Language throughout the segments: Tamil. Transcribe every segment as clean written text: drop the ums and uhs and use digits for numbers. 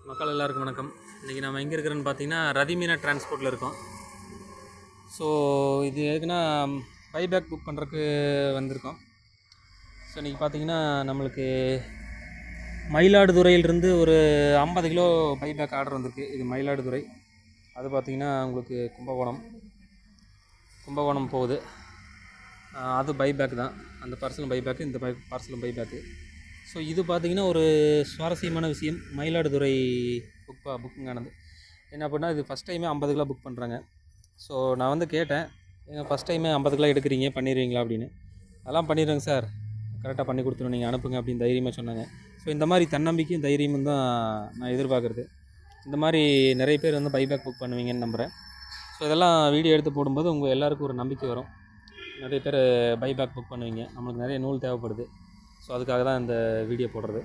மக்கள் எல்லாருக்கும் வணக்கம். இன்றைக்கி நம்ம எங்கே இருக்கிறோன்னு பார்த்தீங்கன்னா ரதிமீனா டிரான்ஸ்போர்ட்டில் இருக்கோம். ஸோ இது எதுக்குன்னா பைபேக் புக் பண்ணுறதுக்கு வந்திருக்கோம். ஸோ இன்றைக்கி பார்த்தீங்கன்னா நம்மளுக்கு மயிலாடுதுறையிலிருந்து ஒரு 50 கிலோ பைபேக் ஆர்டர் வந்திருக்கு. இது மயிலாடுதுறை, அது பார்த்திங்கன்னா உங்களுக்கு கும்பகோணம் போகுது. அது பைபேக் தான். அந்த பார்சலும் பைபேக்கு, இந்த பார்சலும் பைபேக்கு. ஸோ இது பார்த்திங்கன்னா ஒரு சுவாரஸ்யமான விஷயம். மயிலாடுதுறை புக்கிங்கானது என்ன அப்படின்னா, இது ஃபஸ்ட் டைமே 50 கிலோ புக் பண்ணுறாங்க. ஸோ நான் வந்து கேட்டேன், ஏங்க ஃபஸ்ட் டைமே 50 கிலோ எடுக்கிறீங்க, பண்ணிடுவீங்களா அப்படின்னு. அதெல்லாம் பண்ணிடுறேங்க சார், கரெக்டாக பண்ணி கொடுத்துருவோம், நீங்கள் அனுப்புங்க அப்படின்னு தைரியமாக சொன்னாங்க. ஸோ இந்த மாதிரி தன்னம்பிக்கையும் தைரியமும் தான் நான் எதிர்பார்க்குறது. இந்த மாதிரி நிறைய பேர் வந்து பைபேக் புக் பண்ணுவீங்கன்னு நம்புகிறேன். ஸோ இதெல்லாம் வீடியோ எடுத்து போடும்போது உங்கள் எல்லாருக்கும் ஒரு நம்பிக்கை வரும். நிறைய பேர் பைபேக் புக் பண்ணுவீங்க, நம்மளுக்கு நிறைய நூல் தேவைப்படுது. ஸோ அதுக்காக தான் இந்த வீடியோ போடுறது.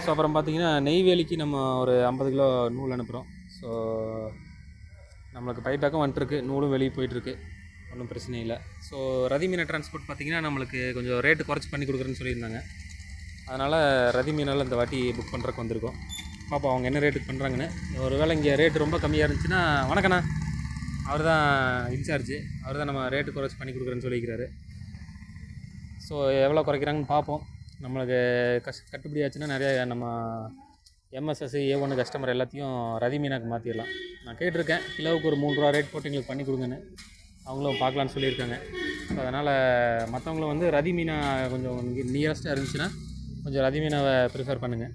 ஸோ அப்புறம் பார்த்திங்கன்னா நெய்வேலிக்கு நம்ம ஒரு 50 கிலோ நூல் அனுப்புகிறோம். ஸோ நம்மளுக்கு பைபேக்கும் வந்துட்டுருக்கு, நூலும் வெளியே போயிட்டுருக்கு, ஒன்றும் பிரச்சனை இல்லை. ஸோ ரதிமீனா டிரான்ஸ்போர்ட் பார்த்திங்கன்னா நம்மளுக்கு கொஞ்சம் ரேட்டு குறைச்சி பண்ணி கொடுக்குறேன்னு சொல்லியிருந்தாங்க. அதனால் ரதிமீனால் இந்த வாட்டி புக் பண்ணுறக்கு வந்திருக்கோம். பார்ப்போம் அவங்க என்ன ரேட்டுக்கு பண்ணுறாங்கன்னு. ஒரு வேளை இங்கே ரேட்டு ரொம்ப கம்மியாக இருந்துச்சுன்னா, வணக்கண்ணா, அவர் தான் இன்சார்ஜ், அவர் தான் நம்ம ரேட்டு குறைச்சி பண்ணி கொடுக்குறேன்னு சொல்லிக்கிறாரு. ஸோ எவ்வளோ குறைக்கிறாங்கன்னு பார்ப்போம். நம்மளுக்கு கட்டுப்படி ஆச்சுன்னா நிறைய நம்ம எம்எஸ்எஸ் A1 கஸ்டமர் எல்லாத்தையும் ரதிமீனாக்கு மாற்றிடலாம். நான் கேட்டிருக்கேன், கிலோவுக்கு ஒரு 3 ரூபா ரேட் போட்டு எங்களுக்கு பண்ணி கொடுங்கன்னு. அவங்களும் பார்க்கலான்னு சொல்லியிருக்காங்க. ஸோ அதனால் மற்றவங்களும் வந்து ரதிமீனா கொஞ்சம் நியரஸ்ட்டாக இருந்துச்சுன்னா கொஞ்சம் ரதிமீனாவை ப்ரிஃபர் பண்ணுங்கள்,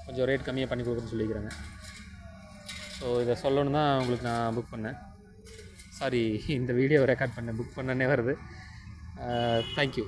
கொஞ்சம் ரேட் கம்மியாக பண்ணி கொடுக்குறேன்னு சொல்லிக்கிறாங்க. ஸோ இதை சொல்லணுன்னு தான் உங்களுக்கு நான் புக் பண்ணேன். சாரி, இந்த வீடியோவை ரெக்கார்ட் பண்ணேன், புக் பண்ணனே வருது. தேங்க்யூ.